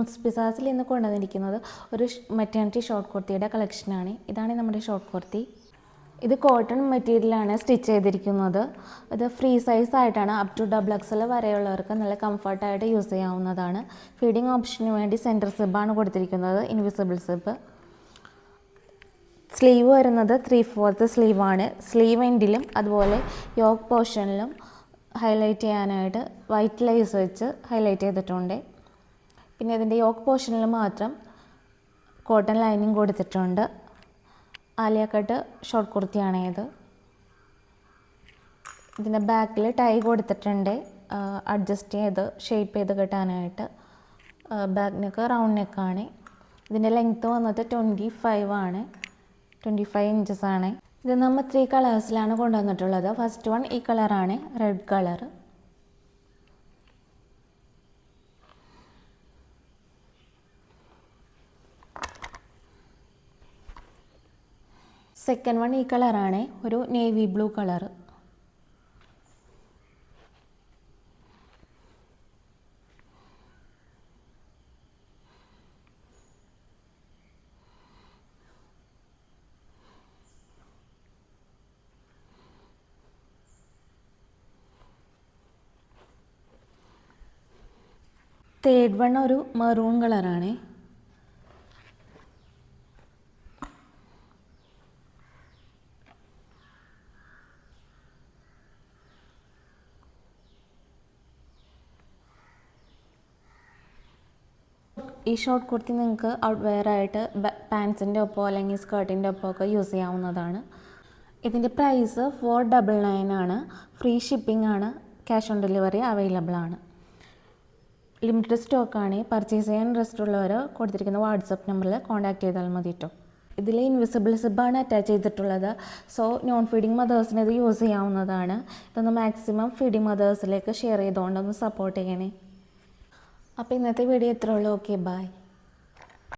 News പിസാസിൽ ഇന്ന് കൊണ്ടുവന്നിരിക്കുന്നത് ഒരു മെറ്റേണിറ്റി ഷോർട്ട് കുർത്തിയുടെ കളക്ഷനാണ്. ഇതാണ് നമ്മുടെ ഷോർട്ട് കുർത്തി. ഇത് കോട്ടൺ മെറ്റീരിയലാണ് സ്റ്റിച്ച് ചെയ്തിരിക്കുന്നത്. ഇത് ഫ്രീ സൈസ് ആയിട്ടാണ്. അപ് ടു XXL വരെയുള്ളവർക്ക് നല്ല കംഫർട്ടായിട്ട് യൂസ് ചെയ്യാവുന്നതാണ്. ഫീഡിങ് ഓപ്ഷന് വേണ്ടി സെൻറ്റർ സിബാണ് കൊടുത്തിരിക്കുന്നത്, ഇൻവിസിബിൾ സിബ്. സ്ലീവ് വരുന്നത് 3/4 സ്ലീവാണ്. സ്ലീവ് എൻഡിലും അതുപോലെ യോക്ക് പോർഷനിലും ഹൈലൈറ്റ് ചെയ്യാനായിട്ട് വൈറ്റ് ലൈസ് വെച്ച് ഹൈലൈറ്റ് ചെയ്തിട്ടുണ്ട്. പിന്നെ ഇതിൻ്റെ യോക്ക് പോർഷനിൽ മാത്രം കോട്ടൺ ലൈനിങ് കൊടുത്തിട്ടുണ്ട്. ആലിയ കട്ട് ഷോർട്ട് കുർത്തിയാണ് ഇത്. ഇതിൻ്റെ ബാക്കിൽ ടൈ കൊടുത്തിട്ടുണ്ട്, അഡ്ജസ്റ്റ് ചെയ്ത് ഷേപ്പ് ചെയ്ത് കിട്ടാനായിട്ട്. ബാക്ക് നെക്ക് റൗണ്ട് നെക്കാണ്. ഇതിൻ്റെ ലെങ്ത്ത് വന്നത് 25 ആണ്, 25 ഇഞ്ചസ് ആണ്. ഇത് നമ്മൾ 3 കളേഴ്സിലാണ് കൊണ്ടുവന്നിട്ടുള്ളത്. ഫസ്റ്റ് വൺ ഈ കളറാണ്, റെഡ് കളർ. സെക്കൻഡ് വൺ ഈ കളറാണ്, ഒരു navy blue colour. Third one ഒരു മെറൂൺ കളറാണ്. ഈ ഷോർട്ട് കുർത്തി നിങ്ങൾക്ക് ഔട്ട് വെയർ ആയിട്ട് പാൻസിൻ്റെ ഒപ്പം അല്ലെങ്കിൽ സ്കേർട്ടിൻ്റെ ഒപ്പം ഒക്കെ യൂസ് ചെയ്യാവുന്നതാണ്. ഇതിൻ്റെ പ്രൈസ് 499 ആണ്. ഫ്രീ ഷിപ്പിംഗ് ആണ്. ക്യാഷ് ഓൺ ഡെലിവറി അവൈലബിൾ ആണ്. ലിമിറ്റഡ് സ്റ്റോക്കാണ്. പർച്ചേസ് ചെയ്യാൻ ഇൻട്രസ്റ്റ് ഉള്ളവർ കൊടുത്തിരിക്കുന്ന വാട്സപ്പ് നമ്പറിൽ കോൺടാക്ട് ചെയ്താൽ മതി കേട്ടോ. ഇതിൽ ഇൻവിസിബിൾ സിബാണ് അറ്റാച്ച് ചെയ്തിട്ടുള്ളത്. സോ നോൺ ഫീഡിങ് മദേഴ്സിന് ഇത് യൂസ് ചെയ്യാവുന്നതാണ്. ഇതൊന്ന് മാക്സിമം ഫീഡിങ് മദേഴ്സിലേക്ക് ഷെയർ ചെയ്തുകൊണ്ടൊന്ന് സപ്പോർട്ട് ചെയ്യണേ. അപ്പോൾ ഇന്നത്തെ വീഡിയോ ഇത്രേ ഉള്ളൂ. Okay, by.